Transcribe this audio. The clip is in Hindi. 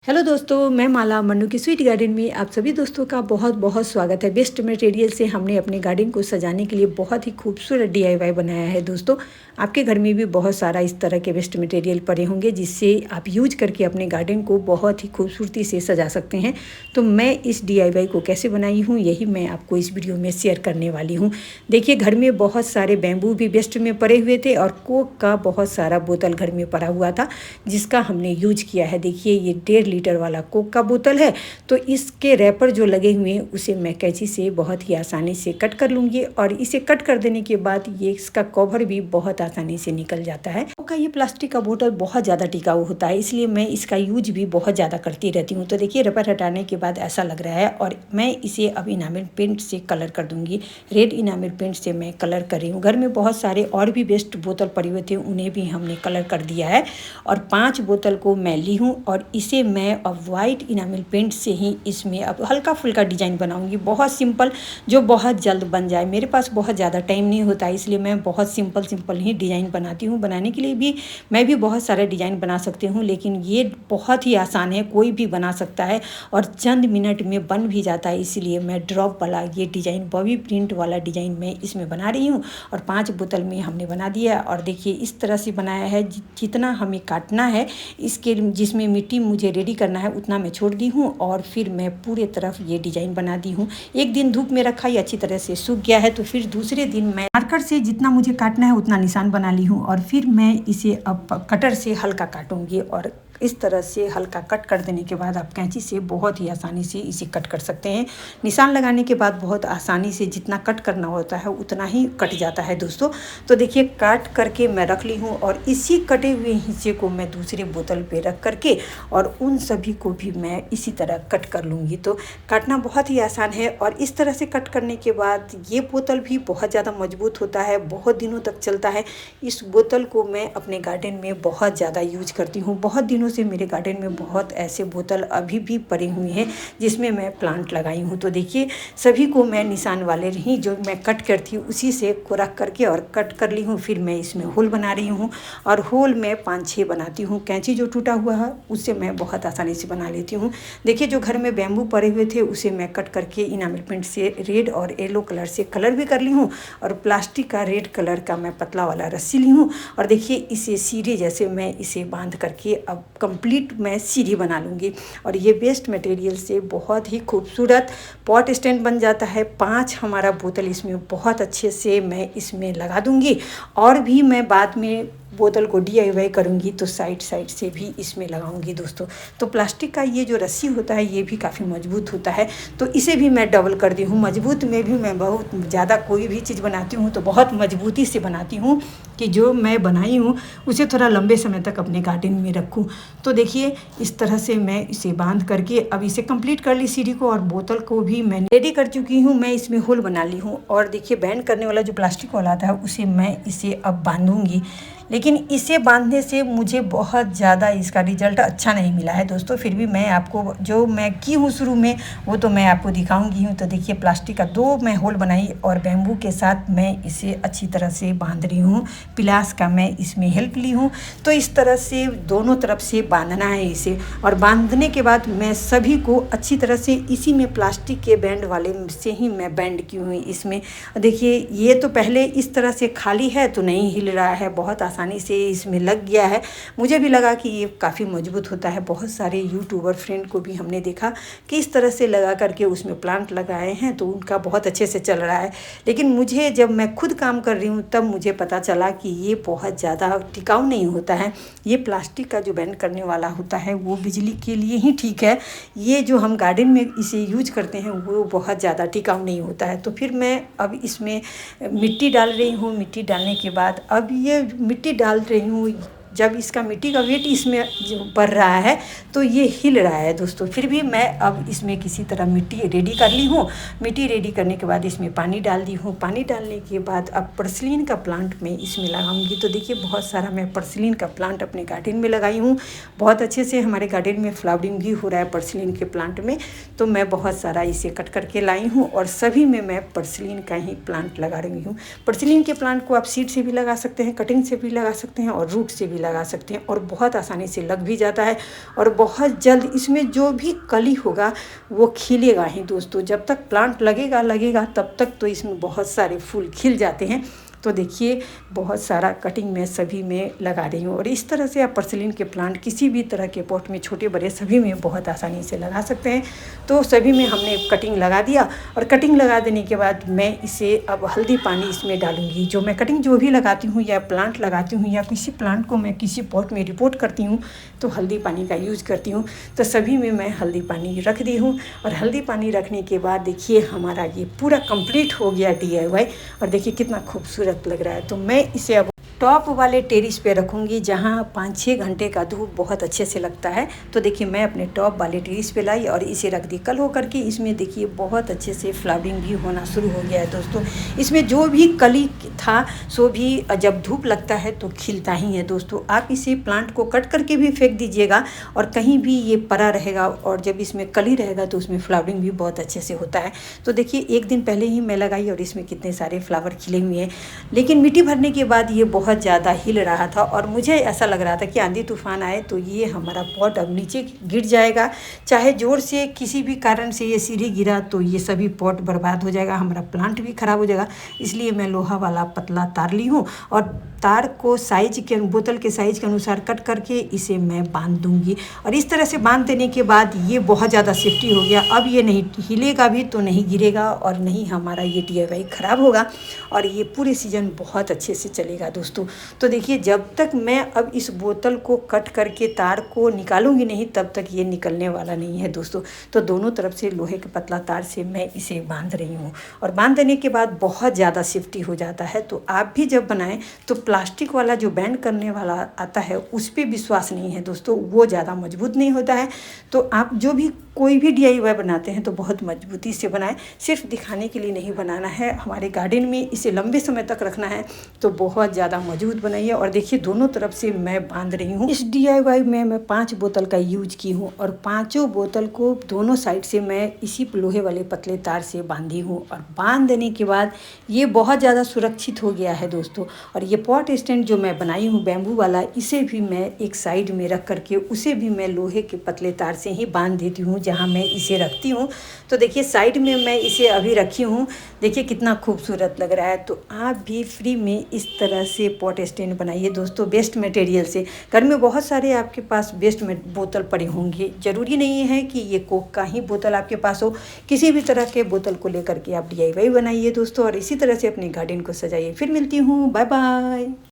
हेलो दोस्तों, मैं माला मन्नू की स्वीट गार्डन में आप सभी दोस्तों का बहुत बहुत स्वागत है। बेस्ट मटेरियल से हमने अपने गार्डन को सजाने के लिए बहुत ही खूबसूरत डीआईवाई बनाया है। दोस्तों, आपके घर में भी बहुत सारा इस तरह के वेस्ट मटेरियल पड़े होंगे जिससे आप यूज करके अपने गार्डन को बहुत ही खूबसूरती से सजा सकते हैं। तो मैं इस डीआईवाई को कैसे बनाई हूँ यही मैं आपको इस वीडियो में शेयर करने वाली हूँ। देखिए, घर में बहुत सारे बैम्बू भी वेस्ट में पड़े हुए थे और कोक का बहुत सारा बोतल घर में पड़ा हुआ था जिसका हमने यूज किया है। देखिए, ये 1.5 लीटर वाला कोक का बोतल है। तो इसके रैपर जो लगे हुए हैं उसे मैं कैंची से बहुत ही आसानी से कट कर लूँगी और इसे कट कर देने के बाद ये इसका कवर भी बहुत आसानी से निकल जाता है। कोक का ये प्लास्टिक का बोतल बहुत ज़्यादा टिकाऊ होता है, इसलिए मैं इसका यूज भी बहुत ज़्यादा करती रहती हूँ। तो देखिए, रबर हटाने के बाद ऐसा लग रहा है और मैं इसे अब इनामिल पेंट से कलर कर दूँगी। रेड इनामिल पेंट से मैं कलर कर रही हूँ। घर में बहुत सारे और भी वेस्ट बोतल पड़े हुए थे, उन्हें भी हमने कलर कर दिया है और 5 बोतल को मैं ली हूँ और इसे मैं अब वाइट इनामिल पेंट से ही इसमें अब हल्का फुल्का डिज़ाइन बनाऊंगी, बहुत सिंपल, जो बहुत जल्द बन जाए। मेरे पास बहुत ज़्यादा टाइम नहीं होता, इसलिए मैं बहुत सिंपल ही डिज़ाइन बनाती हूँ। बनाने के लिए भी मैं भी बहुत सारे डिज़ाइन बना सकती हूँ, लेकिन ये बहुत ही आसान है, कोई भी बना सकता है और चंद मिनट में बन भी जाता है। इसलिए मैं ड्रॉप वाला ये डिज़ाइन, बॉबी प्रिंट वाला डिज़ाइन मैं इसमें बना रही हूँ और 5 बोतल में हमने बना दिया। और देखिए, इस तरह से बनाया है, जितना हमें काटना है इसके जिसमें मिट्टी मुझे रेडी करना है उतना मैं छोड़ दी हूँ और फिर मैं पूरे तरफ ये डिज़ाइन बना दी हूँ। एक दिन धूप में रखा, ये अच्छी तरह से सूख गया है। तो फिर दूसरे दिन मैं मार्कर से जितना मुझे काटना है उतना निशान बना ली हूँ और फिर मैं इसे अब कटर से हल्का काटूंगी और इस तरह से हल्का कट कर देने के बाद आप कैंची से बहुत ही आसानी से इसे कट कर सकते हैं। निशान लगाने के बाद बहुत आसानी से जितना कट करना होता है उतना ही कट जाता है दोस्तों। तो देखिए, काट करके मैं रख ली हूँ और इसी कटे हुए हिस्से को मैं दूसरे बोतल पे रख करके और उन सभी को भी मैं इसी तरह कट कर लूँगी। तो काटना बहुत ही आसान है और इस तरह से कट करने के बाद ये बोतल भी बहुत ज़्यादा मजबूत होता है, बहुत दिनों तक चलता है। इस बोतल को मैं अपने गार्डन में बहुत ज़्यादा यूज करती हूँ। बहुत दिनों से मेरे गार्डन में बहुत ऐसे बोतल अभी भी पड़े हुए हैं जिसमें मैं प्लांट लगाई हूँ। तो देखिए, सभी को मैं निशान वाले ही जो मैं कट करती हूँ उसी से को रख करके और कट कर ली हूँ। फिर मैं इसमें होल बना रही हूँ और होल मैं 5-6 बनाती हूँ। कैंची जो टूटा हुआ है उससे मैं बहुत आसानी से बना लेती हूँ। देखिए, जो घर में बैम्बू पड़े हुए थे उसे मैं कट करके इनामिल पेंट से रेड और येलो कलर से कलर भी कर ली हूँ और प्लास्टिक का रेड कलर का मैं पतला वाला रस्सी ली हूँ और देखिए, इसे सीढ़ी जैसे मैं इसे बांध करके अब कंप्लीट मैं सीढ़ी बना लूँगी और ये वेस्ट मटेरियल से बहुत ही खूबसूरत पॉट स्टैंड बन जाता है। 5 हमारा बोतल इसमें बहुत अच्छे से मैं इसमें लगा दूँगी और भी मैं बाद में बोतल को डीआईवाई करूँगी तो साइड से भी इसमें लगाऊंगी दोस्तों। तो प्लास्टिक का ये जो रस्सी होता है ये भी काफ़ी मजबूत होता है, तो इसे भी मैं डबल कर दी हूँ। मजबूत में भी मैं बहुत ज़्यादा कोई भी चीज़ बनाती हूँ तो बहुत मजबूती से बनाती हूँ कि जो मैं बनाई हूँ उसे थोड़ा लंबे समय तक अपने गार्डन में रखूँ। तो देखिए, इस तरह से मैं इसे बांध करके अब इसे कंप्लीट कर ली सीढ़ी को और बोतल को भी मैं रेडी कर चुकी हूँ। मैं इसमें होल बना ली हूँ और देखिए, बैंड करने वाला जो प्लास्टिक वाला था उसे मैं इसे अब बांधूँगी, लेकिन इसे बांधने से मुझे बहुत ज़्यादा इसका रिजल्ट अच्छा नहीं मिला है दोस्तों। फिर भी मैं आपको जो मैं की हूँ शुरू में वो तो मैं आपको दिखाऊंगी हूँ। तो देखिए, प्लास्टिक का 2 मैं होल बनाई और बैम्बू के साथ मैं इसे अच्छी तरह से बांध रही हूँ। पिलास का मैं इसमें हेल्प ली हूँ। तो इस तरह से दोनों तरफ से बांधना है इसे और बांधने के बाद मैं सभी को अच्छी तरह से इसी में प्लास्टिक के बैंड वाले से ही मैं बैंड की हूँ इसमें। देखिए, ये तो पहले इस तरह से खाली है तो नहीं हिल रहा है, बहुत आसानी से इसमें लग गया है। मुझे भी लगा कि ये काफ़ी मजबूत होता है। बहुत सारे यूट्यूबर फ्रेंड को भी हमने देखा कि इस तरह से लगा करके उसमें प्लांट लगाए हैं तो उनका बहुत अच्छे से चल रहा है। लेकिन मुझे, जब मैं खुद काम कर रही हूँ तब मुझे पता चला कि ये बहुत ज़्यादा टिकाऊ नहीं होता है। ये प्लास्टिक का जो बैंड करने वाला होता है वो बिजली के लिए ही ठीक है, ये जो हम गार्डन में इसे यूज करते हैं वो बहुत ज़्यादा टिकाऊ नहीं होता है। तो फिर मैं अब इसमें मिट्टी डाल रही हूँ। मिट्टी डालने के बाद अब ये मिट्टी डाल रही हूँ, जब इसका मिट्टी का वेट इसमें जो बढ़ रहा है तो ये हिल रहा है दोस्तों। फिर भी मैं अब इसमें किसी तरह मिट्टी रेडी कर ली हूँ। मिट्टी रेडी करने के बाद इसमें पानी डाल दी हूँ। पानी डालने के बाद अब पर्सलिन का प्लांट मैं इसमें लगाऊंगी। तो देखिए, बहुत सारा मैं पर्सलिन का प्लांट अपने गार्डन में लगाई हूँ। बहुत अच्छे से हमारे गार्डन में फ्लावरिंग भी हो रहा है पर्सलिन के प्लांट में। तो मैं बहुत सारा इसे कट करके लाई हूँ और सभी में मैं पर्सलिन का ही प्लांट लगा रही हूँ। पर्सलिन के प्लांट को आप सीड से भी लगा सकते हैं, कटिंग से भी लगा सकते हैं और रूट से भी लगा सकते हैं और बहुत आसानी से लग भी जाता है और बहुत जल्द इसमें जो भी कली होगा वो खिलेगा ही दोस्तों। जब तक प्लांट लगेगा तब तक तो इसमें बहुत सारे फूल खिल जाते हैं। तो देखिए बहुत सारा कटिंग मैं सभी में लगा रही हूँ और इस तरह से आप पर्सिलिन के प्लांट किसी भी तरह के पॉट में, छोटे बड़े सभी में बहुत आसानी से लगा सकते हैं। तो सभी में हमने कटिंग लगा दिया और कटिंग लगा देने के बाद मैं इसे अब हल्दी पानी इसमें डालूंगी। जो मैं कटिंग जो भी लगाती हूँ या प्लांट लगाती हूँ या किसी प्लांट को मैं किसी पॉट में रिपोर्ट करती हूँ तो हल्दी पानी का यूज़ करती हूँ। तो सभी में मैं हल्दी पानी रख दी हूँ और हल्दी पानी रखने के बाद देखिए हमारा ये पूरा कंप्लीट हो गया DIY और देखिए कितना खूबसूरत लग रहा है। तो मैं इसे अब टॉप वाले टेरिस पे रखूँगी जहाँ 5-6 घंटे का धूप बहुत अच्छे से लगता है। तो देखिए मैं अपने टॉप वाले टेरिस पे लाई और इसे रख दी। कल होकर के इसमें देखिए बहुत अच्छे से फ्लावरिंग भी होना शुरू हो गया है दोस्तों। इसमें जो भी कली था सो भी जब धूप लगता है तो खिलता ही है दोस्तों। आप इसे प्लांट को कट करके भी फेंक दीजिएगा और कहीं भी ये परा रहेगा और जब इसमें कली रहेगा तो उसमें फ्लावरिंग भी बहुत अच्छे से होता है। तो देखिए 1 दिन पहले ही मैं लगाई और इसमें कितने सारे फ्लावर खिले हुए हैं। लेकिन मिट्टी भरने के बाद ये बहुत ज़्यादा हिल रहा था और मुझे ऐसा लग रहा था कि आंधी तूफान आए तो ये हमारा पॉट अब नीचे गिर जाएगा। चाहे ज़ोर से किसी भी कारण से ये सीढ़ी गिरा तो ये सभी पॉट बर्बाद हो जाएगा, हमारा प्लांट भी ख़राब हो जाएगा। इसलिए मैं लोहा वाला पतला तार ली हूँ और तार को साइज के बोतल के साइज़ के अनुसार कट करके इसे मैं बांध दूँगी और इस तरह से बांध देने के बाद ये बहुत ज़्यादा सेफ्टी हो गया। अब ये नहीं हिलेगा भी तो नहीं गिरेगा और नहीं हमारा ये DIY ख़राब होगा और ये पूरे सीज़न बहुत अच्छे से चलेगा दोस्तों। तो देखिए जब तक मैं अब इस बोतल को कट करके तार को निकालूंगी नहीं तब तक ये निकलने वाला नहीं है दोस्तों। तो दोनों तरफ से लोहे के पतला तार से मैं इसे बांध रही हूँ और बांध देने के बाद बहुत ज़्यादा सेफ्टी हो जाता है। तो आप भी जब बनाएं तो प्लास्टिक वाला जो बैंड करने वाला आता है उस पर विश्वास नहीं है दोस्तों, वो ज़्यादा मजबूत नहीं होता है। तो आप जो भी कोई भी DIY बनाते हैं तो बहुत मजबूती से बनाएं, सिर्फ दिखाने के लिए नहीं बनाना है। हमारे गार्डन में इसे लंबे समय तक रखना है तो बहुत ज़्यादा मजबूत बनाइए। और देखिए दोनों तरफ से मैं बांध रही हूँ। इस DIY में मैं 5 बोतल का यूज की हूँ और पाँचों बोतल को दोनों साइड से मैं इसी लोहे वाले पतले तार से बांधी हूँ और बांध देने के बाद ये बहुत ज़्यादा सुरक्षित हो गया है दोस्तों। और ये पॉट स्टैंड जो मैं बनाई हूँ बैम्बू वाला, इसे भी मैं एक साइड में रख करके उसे भी मैं लोहे के पतले तार से ही बांध देती हूँ जहाँ मैं इसे रखती हूँ। तो देखिए साइड में मैं इसे अभी रखी हूँ, देखिए कितना खूबसूरत लग रहा है। तो आप भी फ्री में इस तरह से पॉट स्टैंड बनाइए दोस्तों बेस्ट मटेरियल से। घर में बहुत सारे आपके पास बेस्ट बोतल पड़े होंगे, ज़रूरी नहीं है कि ये कोक का ही बोतल आपके पास हो। किसी भी तरह के बोतल को लेकर के आप DIY बनाइए दोस्तों और इसी तरह से अपने गार्डन को सजाइए। फिर मिलती हूँ, बाय बाय।